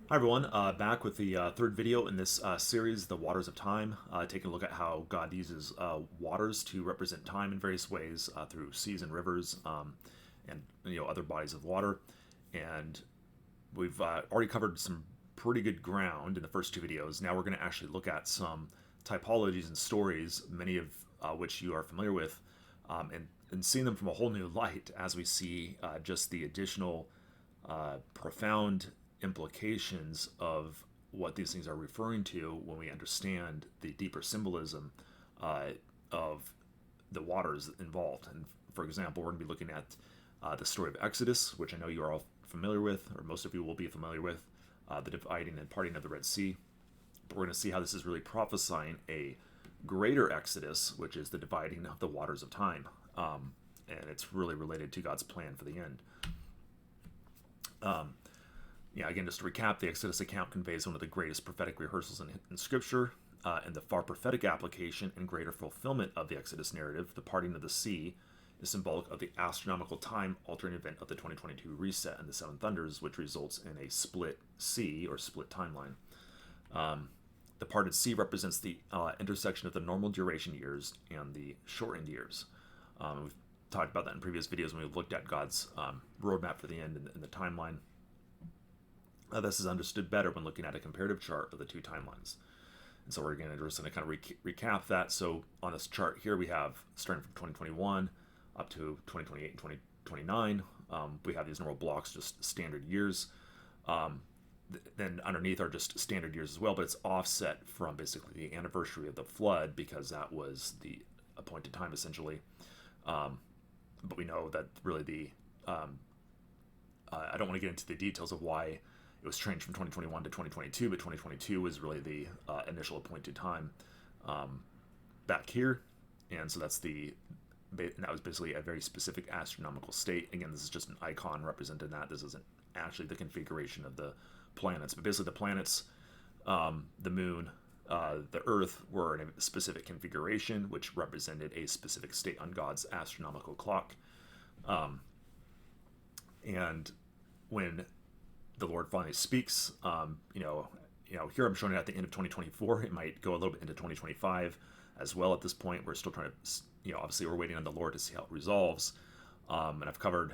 Hi everyone, back with the third video in this series, The Waters of Time, taking a look at how God uses waters to represent time in various ways through seas and rivers and other bodies of water. And we've already covered some pretty good ground in the first two videos. Now we're going to actually look at some typologies and stories, many of which you are familiar with, and seeing them from a whole new light as we see just the additional profound implications of what these things are referring to when we understand the deeper symbolism of the waters involved. And for example, we're going to be looking at the story of Exodus, which I know you are all familiar with, or most of you will be familiar with, the dividing and parting of the Red Sea. But we're going to see how this is really prophesying a greater Exodus, which is the dividing of the waters of time. And it's really related to God's plan for the end. Again, just to recap, the Exodus account conveys one of the greatest prophetic rehearsals in Scripture, and the far prophetic application and greater fulfillment of the Exodus narrative, the parting of the sea, is symbolic of the astronomical time-altering event of the 2022 reset and the seven thunders, which results in a split sea or split timeline. The parted sea represents the intersection of the normal duration years and the shortened years. We've talked about that in previous videos when we've looked at God's roadmap for the end and the timeline. This is understood better when looking at a comparative chart of the two timelines. And so we're going to kind of recap that. So on this chart here, we have starting from 2021 up to 2028 and 2029. We have these normal blocks, just standard years. Then underneath are just standard years as well, but it's offset from basically the anniversary of the flood because that was the appointed time essentially. But we know that really I don't want to get into the details of why it was changed from 2021 to 2022, but 2022 was really the initial appointed time back here. And so that was basically a very specific astronomical state. Again, this is just an icon representing that. This isn't actually the configuration of the planets, but basically the planets, the moon, the Earth were in a specific configuration, which represented a specific state on God's astronomical clock. And when the Lord finally speaks, here I'm showing it at the end of 2024. It might go a little bit into 2025 as well. At this point, we're still trying to, obviously we're waiting on the Lord to see how it resolves. And I've covered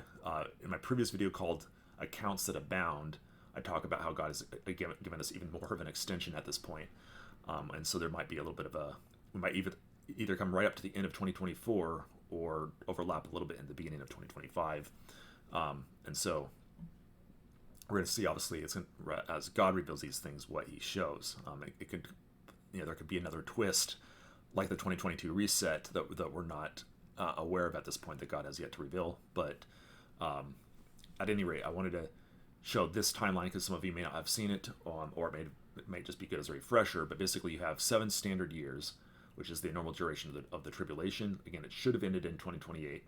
in my previous video called Accounts That Abound, I talk about how God has given us even more of an extension at this point. And so there might be a little bit of we might either come right up to the end of 2024 or overlap a little bit in the beginning of 2025. And so we're going to see, obviously, as God reveals these things, what He shows. It could, there could be another twist, like the 2022 reset that we're not aware of at this point that God has yet to reveal. But at any rate, I wanted to show this timeline because some of you may not have seen it, or it may just be good as a refresher. But basically, you have 7 standard years, which is the normal duration of the tribulation. Again, it should have ended in 2028.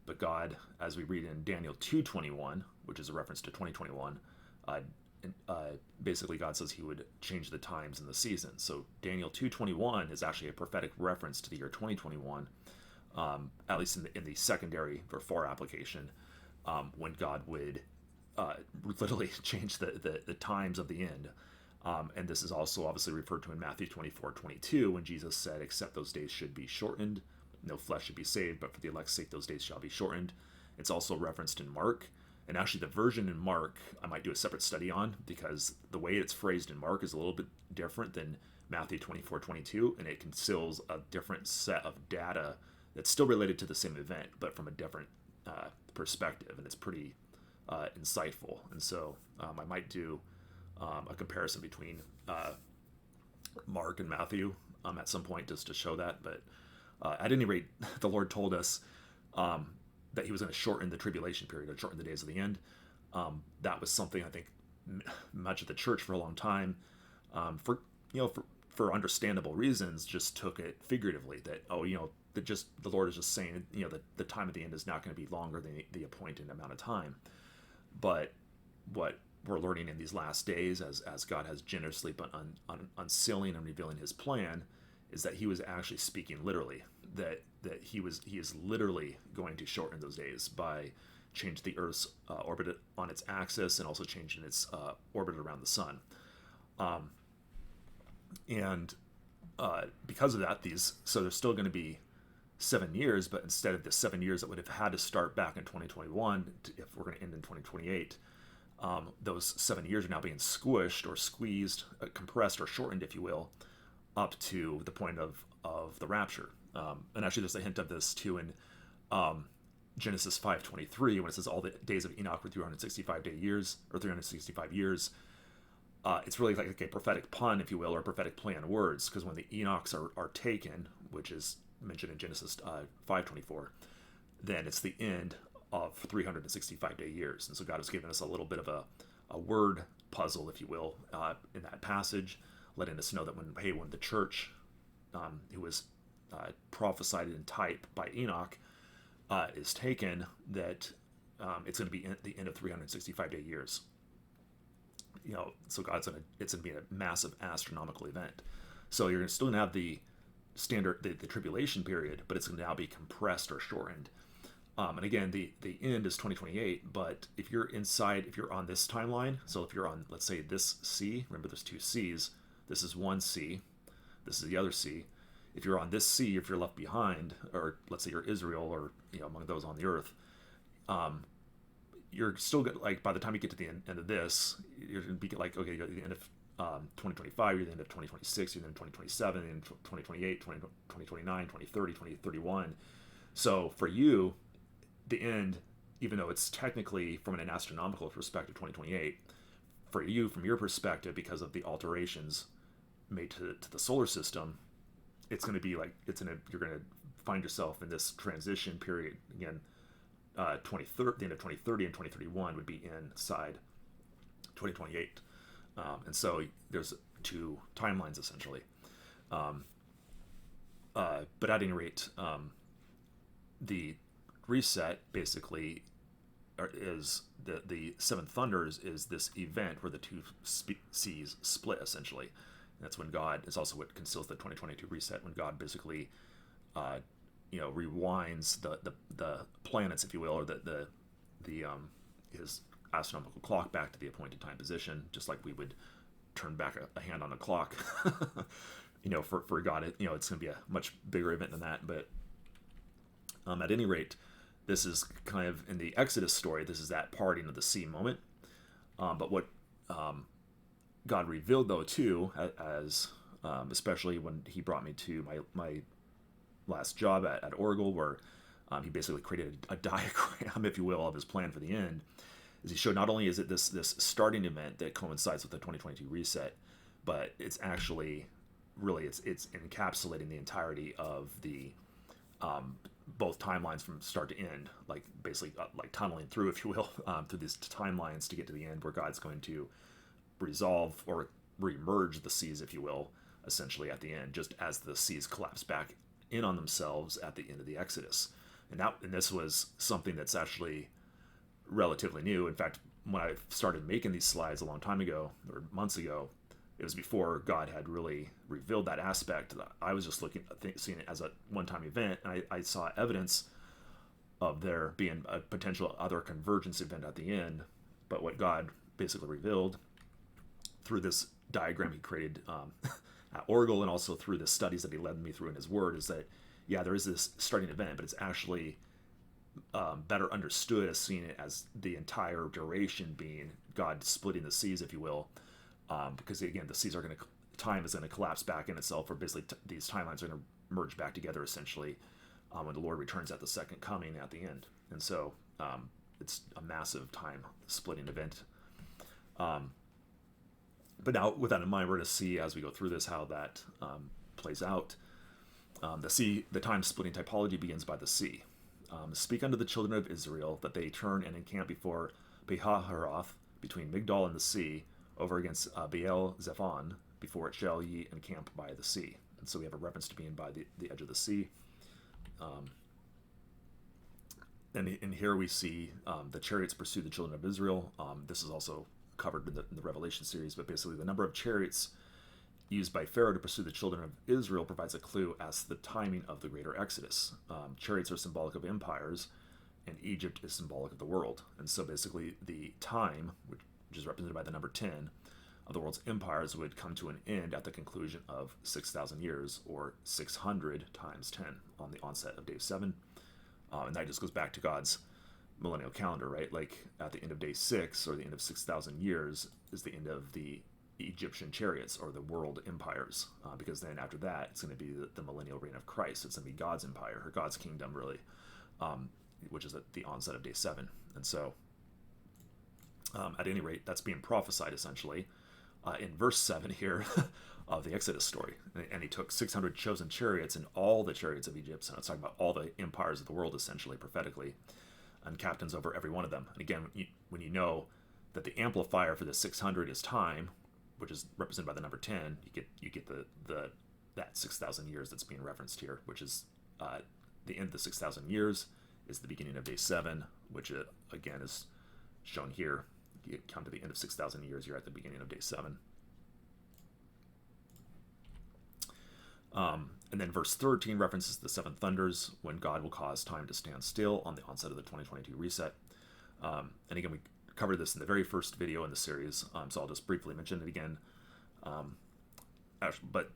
But God, as we read in Daniel 2:21, which is a reference to 2021, basically God says He would change the times and the seasons. So Daniel 2:21 is actually a prophetic reference to the year 2021, at least in the secondary or far application, when God would literally change the times of the end. And this is also obviously referred to in Matthew 24:22 when Jesus said, "Except those days should be shortened, no flesh should be saved, but for the elect's sake those days shall be shortened." It's also referenced in Mark. And actually the version in Mark I might do a separate study on because the way it's phrased in Mark is a little bit different than Matthew 24:22, and it conceals a different set of data that's still related to the same event, but from a different perspective, and it's pretty insightful. And so I might do a comparison between Mark and Matthew at some point just to show that. But at any rate, the Lord told us that He was going to shorten the tribulation period, or shorten the days of the end. That was something I think much of the church for a long time, for understandable reasons, just took it figuratively. That the Lord is just saying that the time of the end is not going to be longer than the appointed amount of time. But what we're learning in these last days, as God has generously but unsealing and revealing His plan, is that He was actually speaking literally. That He is literally going to shorten those days by changed the Earth's orbit on its axis and also changed in its orbit around the sun. And because of that, so there's still going to be 7 years, but instead of the 7 years that would have had to start back in 2021, if we're going to end in 2028, those 7 years are now being squished or squeezed, compressed or shortened, if you will, up to the point of the rapture. And actually, there's a hint of this too in Genesis 5:23, when it says all the days of Enoch were 365 years, or 365 years. It's really like a prophetic pun, if you will, or a prophetic play on words, because when the Enochs are taken, which is mentioned in Genesis 5:24, then it's the end of 365 years. And so God has given us a little bit of a word puzzle, if you will, in that passage, letting us know that when the church, who was prophesied in type by Enoch, is taken, that it's going to be the end of 365 years. So it's going to be a massive astronomical event. So you're still going to have the standard, the tribulation period, but it's going to now be compressed or shortened. And again, the end is 2028, but if you're on this timeline, so if you're on, let's say, this C, remember there's two C's, this is one C, this is the other C. If you're on this C, if you're left behind, or let's say you're Israel, or among those on the earth, you're still good. Like, by the time you get to the end of this, you're going to be like, okay, you're at the end of 2025, you're at the end of 2026, you're at the end of 2027, and 2028, 2029, 2030, 2031. So for you, the end, even though it's technically from an astronomical perspective 2028, for you, from your perspective, because of the alterations made to the solar system, it's going to be like you're going to find yourself in this transition period again. The end of 2030 and 2031 would be inside 2028, and so there's two timelines essentially. But at any rate, the reset basically is the seven thunders is this event where the two seas split essentially. And that's when God, it's also what conceals the 2022 reset, when God basically rewinds the planets, if you will, or his astronomical clock back to the appointed time position, just like we would turn back a hand on a clock. For God, it's going to be a much bigger event than that. But at any rate, this is kind of in the Exodus story. This is that parting of the sea moment. But what God revealed, though, too, as especially when He brought me to my last job at Oracle, where He basically created a diagram, if you will, of His plan for the end, is He showed not only is it this starting event that coincides with the 2022 reset, but it's actually really it's encapsulating the entirety of the both timelines from start to end, like basically like tunneling through, if you will, through these timelines to get to the end, where God's going to resolve or re-merge the seas, if you will, essentially at the end, just as the seas collapse back in on themselves at the end of the Exodus. And this was something that's actually relatively new. In fact, when I started making these slides a long time ago, or months ago, it was before God had really revealed that aspect. I was just seeing it as a one-time event, and I saw evidence of there being a potential other convergence event at the end. But what God basically revealed through this diagram He created at Oracle, and also through the studies that He led me through in His Word, is that, yeah, there is this starting event, but it's actually better understood as seeing it as the entire duration being God splitting the seas, if you will, because again, the seas time is going to collapse back in itself, or basically these timelines are going to merge back together essentially when the Lord returns at the second coming at the end. And so it's a massive time splitting event. But now, with that in mind, we're going to see as we go through this how that plays out. The time splitting typology begins by the sea. Speak unto the children of Israel that they turn and encamp before Behaharoth, between Migdol and the sea, over against Baal Zephon, before it shall ye encamp by the sea. And so we have a reference to being by the edge of the sea. And here we see the chariots pursue the children of Israel. This is also covered in the Revelation series, but basically the number of chariots used by Pharaoh to pursue the children of Israel provides a clue as to the timing of the greater Exodus. Chariots are symbolic of empires, and Egypt is symbolic of the world. And so basically the time, which is represented by the number 10, of the world's empires would come to an end at the conclusion of 6,000 years, or 600 times 10 on the onset of day 7. And that just goes back to God's millennial calendar, right? Like at the end of day 6, or the end of 6,000 years, is the end of the Egyptian chariots, or the world empires, because then after that it's going to be the millennial reign of Christ. It's going to be God's empire, or God's kingdom, really, which is at the onset of day 7. And so at any rate, that's being prophesied essentially in verse 7 here of the Exodus story. And he took 600 chosen chariots and all the chariots of Egypt, so it's talking about all the empires of the world essentially, prophetically, and captains over every one of them. And again, when you know that the amplifier for the 600 is time, which is represented by the number 10, you get that 6,000 years that's being referenced here, which is the end of the 6,000 years is the beginning of day 7, which again is shown here. You come to the end of 6,000 years, you're at the beginning of day 7. And then verse 13 references the 7 thunders, when God will cause time to stand still on the onset of the 2022 reset. And again, we covered this in the very first video in the series, so I'll just briefly mention it again. But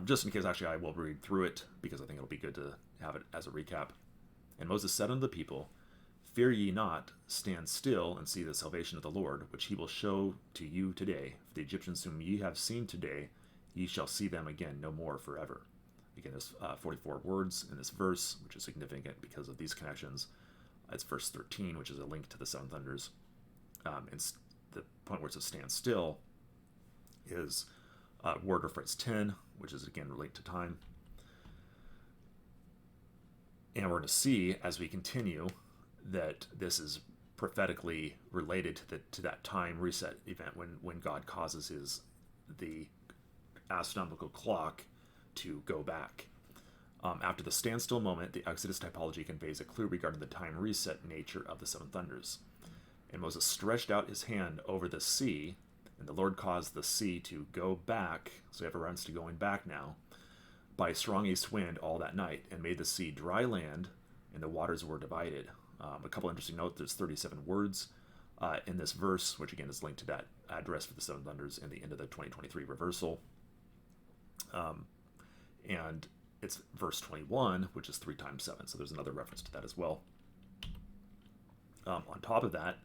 just in case, actually, I will read through it, because I think it'll be good to have it as a recap. And Moses said unto the people, Fear ye not, stand still and see the salvation of the Lord, which he will show to you today. For the Egyptians whom ye have seen today, ye shall see them again no more forever. Again, there's 44 words in this verse, which is significant because of these connections. It's verse 13, which is a link to the 7 thunders. And the point where it says stand still is word or phrase 10, which is again related to time. And we're going to see as we continue that this is prophetically related to that time reset event when God causes the astronomical clock to go back. After the standstill moment, the Exodus typology conveys a clue regarding the time reset nature of the 7 thunders. And Moses stretched out his hand over the sea, and the Lord caused the sea to go back, so we have a reference to going back now, by a strong east wind all that night, and made the sea dry land, and the waters were divided. A couple interesting notes, there's 37 words in this verse, which again is linked to that address for the 7 thunders in the end of the 2023 reversal. And it's verse 21, which is 3 times 7, so there's another reference to that as well. On top of that,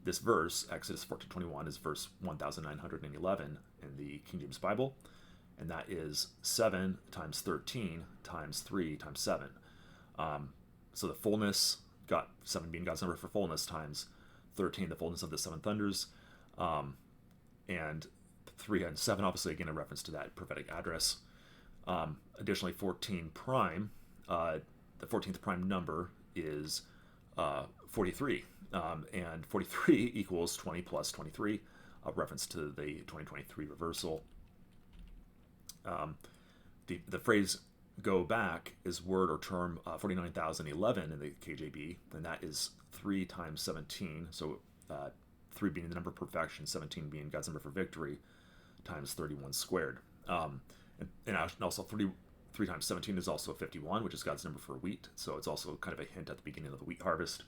this verse, Exodus 14:21, is verse 1911 in the King James Bible, and that is 7 times 13 times 3 times 7. So the fullness, 7 being God's number for fullness, times 13, the fullness of the 7 thunders, and 3 and 7, obviously again a reference to that prophetic address. Additionally, 14 prime, the 14th prime number is 43, and 43 equals 20 plus 23, a reference to the 2023 reversal. The phrase go back is word or term 49,011 in the KJV, and that is 3 times 17, so 3 being the number of perfection, 17 being God's number for victory, times 31 squared. And also 3 times 17 is also 51, which is God's number for wheat, so it's also kind of a hint at the beginning of the wheat harvest,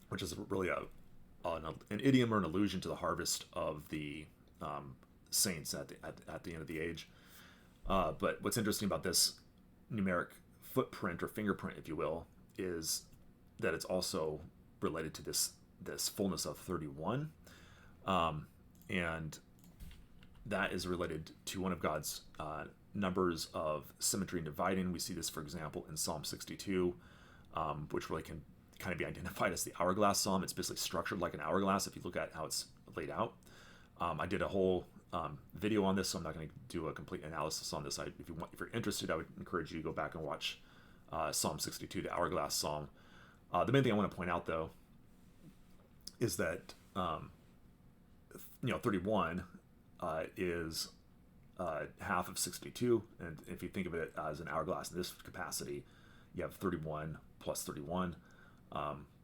which is really an idiom or an allusion to the harvest of the saints at the end of the age. But what's interesting about this numeric footprint or fingerprint, if you will, is that it's also related to this fullness of 31, and that is related to one of God's numbers of symmetry and dividing. We see this, for example, in Psalm 62, which really can kind of be identified as the hourglass psalm. It's basically structured like an hourglass if you look at how it's laid out. I did a whole video on this, so I'm not going to do a complete analysis on this. If you're interested, I would encourage you to go back and watch Psalm 62, the hourglass psalm. The main thing I want to point out, though, is that 31 is half of 62, and if you think of it as an hourglass in this capacity, you have 31 plus 31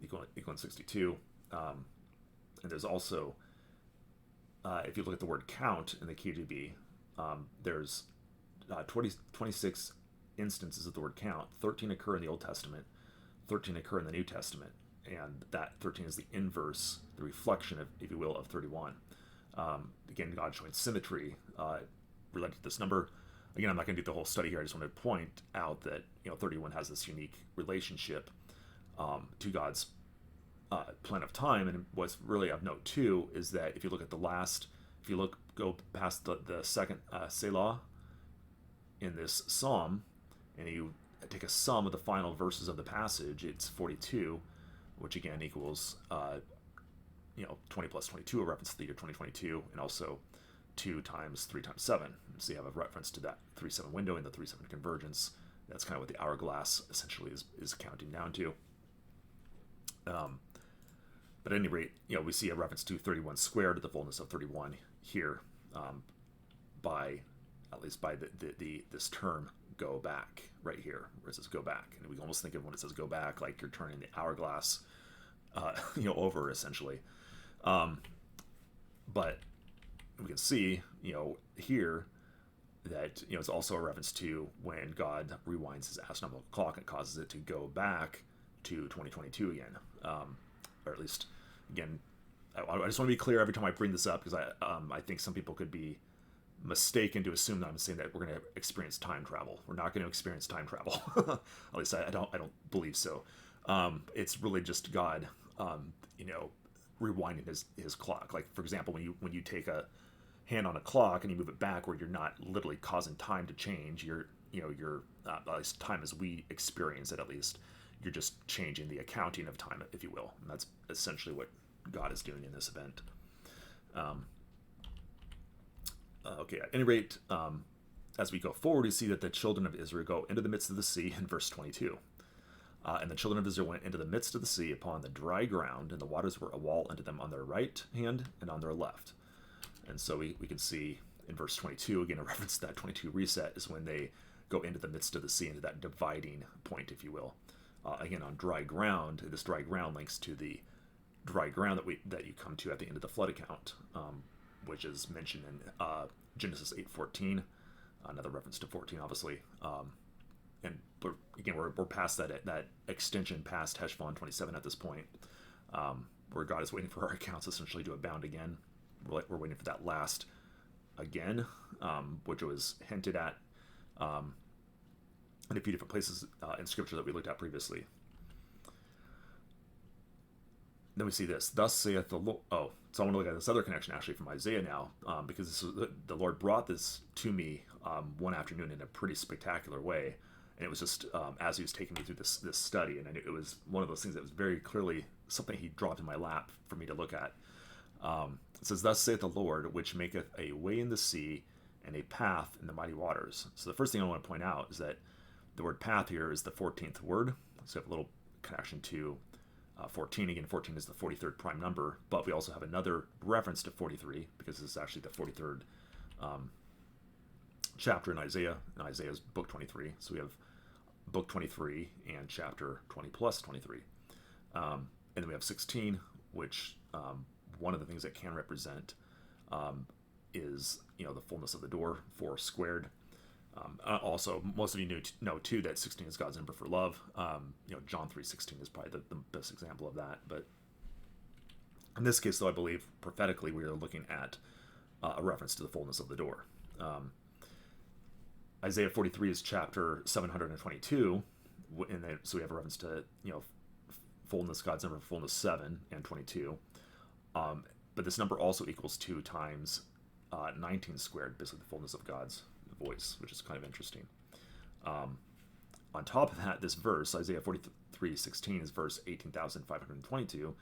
equaling 62. And there's also, if you look at the word count in the KJV, there's 26 instances of the word count. 13 occur in the Old Testament, 13 occur in the New Testament, and that 13 is the inverse, the reflection, of, if you will, of 31. Again, God showing symmetry related to this number. Again, I'm not going to do the whole study here. I just want to point out that 31 has this unique relationship to God's plan of time. And what's really of note too is that if you look at go past the second Selah in this psalm, and you take a sum of the final verses of the passage, it's 42, which again equals 20 plus 22, a reference to the year 2022, and also 2 times 3 times 7. So you have a reference to that 3-7 window and the 3-7 convergence. That's kind of what the hourglass essentially is counting down to. But at any rate, we see a reference to 31 squared, the fullness of 31 here, at least by this term go back right here, where it says go back. And we can almost think of when it says go back like you're turning the hourglass over essentially. But we can see here that it's also a reference to when God rewinds his astronomical clock and causes it to go back to 2022 again, or at least again. I just want to be clear every time I bring this up, because I think some people could be mistaken to assume that I'm saying that we're going to experience time travel. We're not going to experience time travel. At least I don't believe so. It's really just God, rewinding his clock. Like, for example, when you take a hand on a clock and you move it backward, you're not literally causing time to change. You're at least time as we experience it, at least you're just changing the accounting of time, if you will. And that's essentially what God is doing in this event. Okay, at any rate, as we go forward, we see that the children of Israel go into the midst of the sea in verse 22. And the children of Israel went into the midst of the sea upon the dry ground, and the waters were a wall unto them on their right hand and on their left. And so we can see in verse 22, again, a reference to that 22 reset is when they go into the midst of the sea, into that dividing point, if you will. Again, on dry ground, this dry ground links to the dry ground that you come to at the end of the flood account, which is mentioned in Genesis 8:14, another reference to 14, obviously. But again, we're past that extension past Heshbon 27 at this point, where God is waiting for our accounts essentially to abound again. We're waiting for that last again, which was hinted at in a few different places in Scripture that we looked at previously. Then we see this, thus saith the Lord. Oh, so I want to look at this other connection actually from Isaiah now, because the Lord brought this to me one afternoon in a pretty spectacular way. And it was just as he was taking me through this study, and it was one of those things that was very clearly something he dropped in my lap for me to look at. It says, thus saith the Lord, which maketh a way in the sea and a path in the mighty waters. So the first thing I want to point out is that the word path here is the 14th word. So we have a little connection to 14. Again, 14 is the 43rd prime number, but we also have another reference to 43, because this is actually the 43rd chapter in Isaiah's book 23. So we have book 23 and chapter 20 plus 23. And then we have 16, which one of the things that can represent is the fullness of the door, 4 squared. Also, most of you know too that 16 is God's number for love. John 3:16 is probably the best example of that. But in this case, though, I believe prophetically we are looking at a reference to the fullness of the door. Isaiah 43 is chapter 722, and so we have a reference to fullness, God's number, fullness 7 and 22. But this number also equals 2 times 19 squared, basically the fullness of God's voice, which is kind of interesting. On top of that, this verse, Isaiah 43:16, is verse 18,522,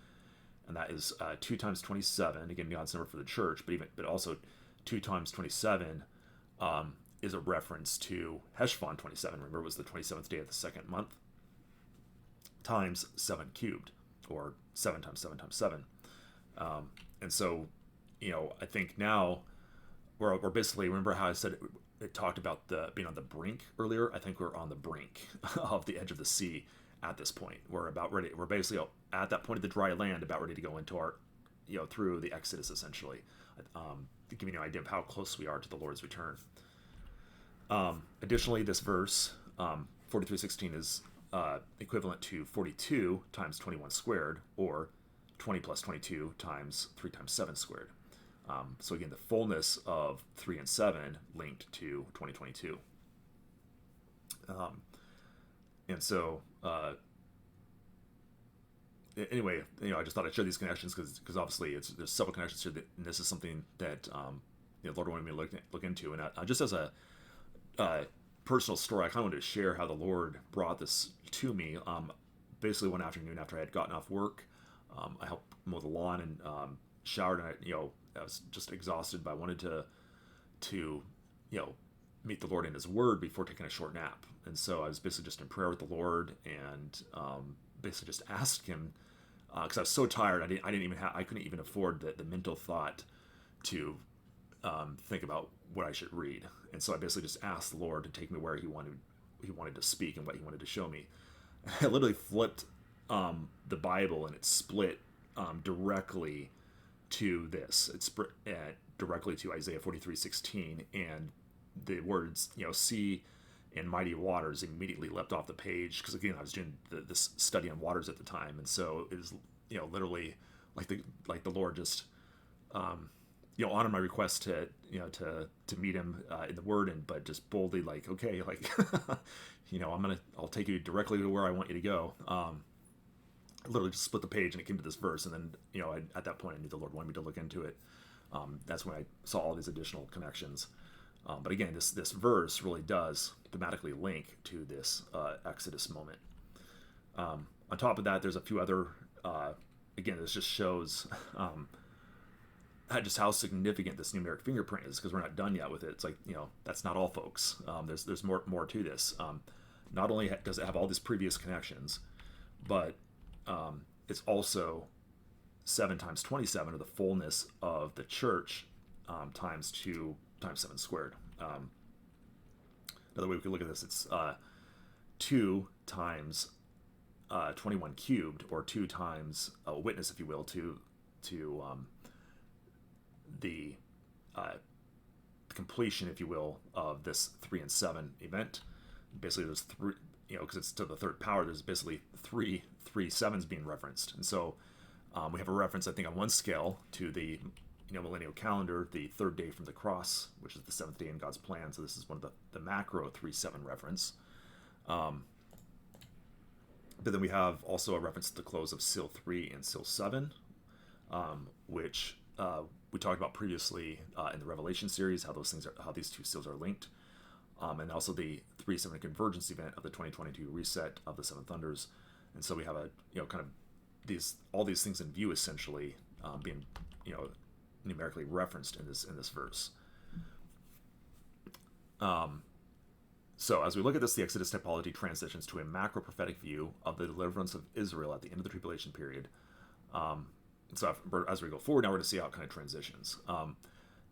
and that is 2 times 27, again, God's number for the church, but also 2 times 27 is a reference to Heshbon 27. Remember, it was the 27th day of the second month, times 7 cubed, or 7 times 7 times 7. And so, I think now we're basically, remember how I said it talked about being on the brink earlier? I think we're on the brink of the edge of the sea at this point. We're about ready. We're basically at that point of the dry land, about ready to go into our, through the Exodus, essentially, to give you an idea of how close we are to the Lord's return. Additionally, this verse, 43:16, is equivalent to 42 times 21 squared, or 20 plus 22 times 3 times 7 squared. So again, the fullness of 3 and 7 linked to 2022. And so, anyway, I just thought I'd share these connections because obviously there's several connections here, and this is something that Lord wanted me to look into. And just as a personal story, I kind of wanted to share how the Lord brought this to me. Basically, one afternoon after I had gotten off work, I helped mow the lawn and showered, and I was just exhausted, but I wanted to meet the Lord in His Word before taking a short nap. And so I was basically just in prayer with the Lord, and basically just asked Him, because I was so tired, I couldn't even afford the mental thought to think about what I should read. And so I basically just asked the Lord to take me where He wanted to speak and what He wanted to show me. I literally flipped the Bible, and it split directly to this. It's directly to Isaiah 43:16, and the words, sea and mighty waters immediately leapt off the page, because again, I was doing this study on waters at the time, and so it was literally like the Lord just honored my request to meet Him in the Word, but just boldly okay, I'll take you directly to where I want you to go. I literally just split the page, and it came to this verse, and then at that point I knew the Lord wanted me to look into it. That's when I saw all these additional connections. But again, this verse really does thematically link to this Exodus moment. On top of that, there's a few other. Again, this just shows just how significant this numeric fingerprint is, because we're not done yet with it. It's that's not all, folks. There's more to this. Not only does it have all these previous connections, but it's also 7 times 27, or the fullness of the church, times 2 times 7 squared. Another way we could look at this, it's 2 times 21 cubed, or 2 times a witness, if you will, to the completion, if you will, of this 3 and 7 event. Basically, there's 3, because it's to the third power, there's basically three sevens being referenced. And so we have a reference, I think, on one scale to the millennial calendar, the third day from the cross, which is the 7th day in God's plan. So this is one of the macro 3-7 reference. But then we have also a reference to the close of seal 3 and seal 7, which we talked about previously in the Revelation series, how these two seals are linked, and also the 3-7 convergence event of the 2022 reset of the 7 thunders. And so we have a kind of all these things in view, essentially being numerically referenced in this verse. So as we look at this, the Exodus typology transitions to a macro prophetic view of the deliverance of Israel at the end of the tribulation period. So as we go forward, now we're going to see how it kind of transitions.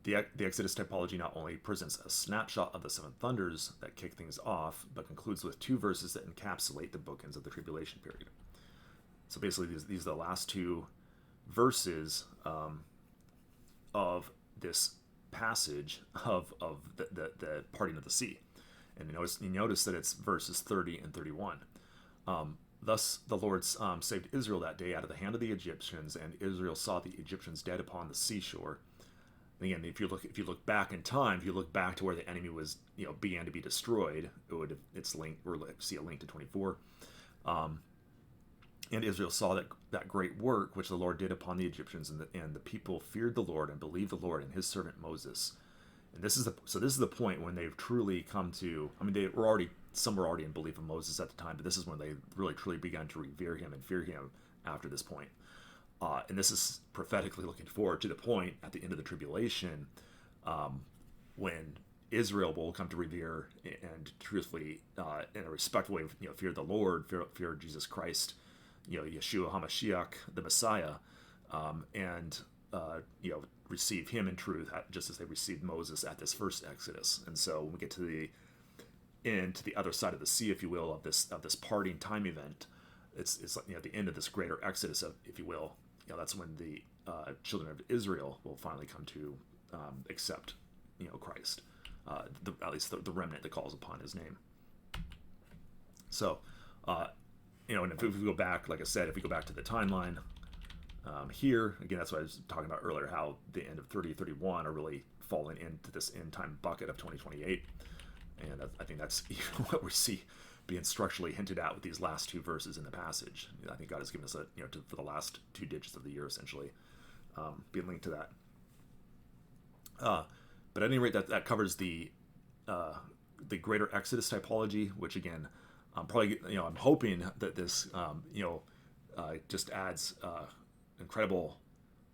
The Exodus typology not only presents a snapshot of the 7 thunders that kick things off, but concludes with 2 verses that encapsulate the bookends of the tribulation period. So basically, these are the last 2 verses of this passage of the parting of the sea. And you notice that it's verses 30 and 31. Thus the Lord saved Israel that day out of the hand of the Egyptians, and Israel saw the Egyptians dead upon the seashore. And again, if you look back in time, if you look back to where the enemy was, began to be destroyed, it's linked. We're see a link to 24. And Israel saw that great work which the Lord did upon the Egyptians, and the people feared the Lord and believed the Lord and His servant Moses. And this is the point when they've truly come to. I mean, some were already in belief of Moses at the time, but this is when they really truly began to revere him and fear him after this point. And this is prophetically looking forward to the point at the end of the tribulation, when Israel will come to revere and truthfully, in a respectful way, fear the Lord, fear Jesus Christ, Yeshua HaMashiach, the Messiah, and receive Him in truth, just as they received Moses at this first Exodus. And so when we get to the other side of the sea, if you will, of this parting time event, it's the end of this greater Exodus, if you will. That's when the children of Israel will finally come to accept Christ, at least the remnant that calls upon His name. So And if we go back, like I said, if we go back to the timeline here, again, that's what I was talking about earlier, how the end of 3031 are really falling into this end time bucket of 2028. And I think that's what we see being structurally hinted at with these last two verses in the passage. I think God has given us for the last 2 digits of the year, essentially, being linked to that. But at any rate, that covers the greater Exodus typology, which again, I'm hoping that this just adds incredible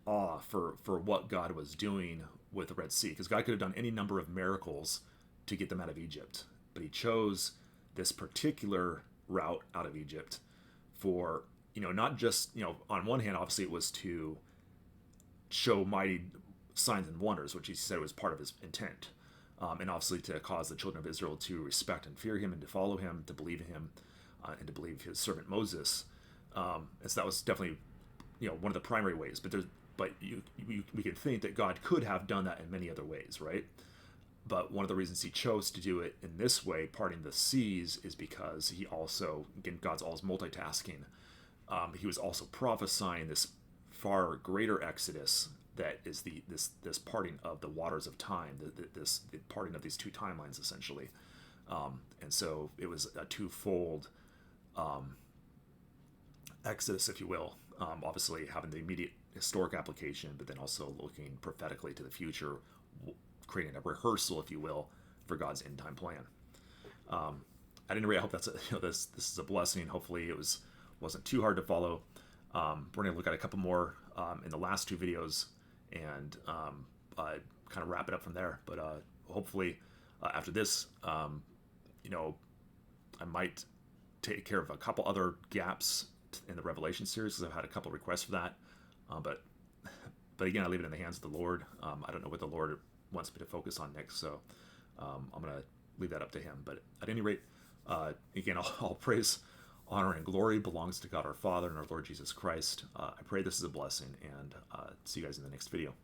awe for what God was doing with the Red Sea, because God could have done any number of miracles to get them out of Egypt, but he chose this particular route out of Egypt for, not just, on one hand, obviously it was to show mighty signs and wonders, which he said was part of his intent, and obviously to cause the children of Israel to respect and fear him and to follow him, to believe in him, and to believe his servant Moses. And so that was definitely, one of the primary ways. But we could think that God could have done that in many other ways, right? But one of the reasons he chose to do it in this way, parting the seas, is because he also, again, God's always multitasking. He was also prophesying this far greater exodus that is this parting of the waters of time, the parting of these two timelines, essentially. And so it was a twofold exodus, if you will. Obviously having the immediate historic application, but then also looking prophetically to the future, creating a rehearsal, if you will, for God's end time plan. At any rate, I hope that's this is a blessing. Hopefully it wasn't too hard to follow. We're going to look at a couple more in the last 2 videos and kind of wrap it up from there. But hopefully after this, I might take care of a couple other gaps in the Revelation series, because I've had a couple requests for that. But again, I leave it in the hands of the Lord. I don't know what the Lord wants me to focus on next, so I'm going to leave that up to him. But at any rate, again, all praise, honor, and glory belongs to God our Father and our Lord Jesus Christ. I pray this is a blessing, and see you guys in the next video.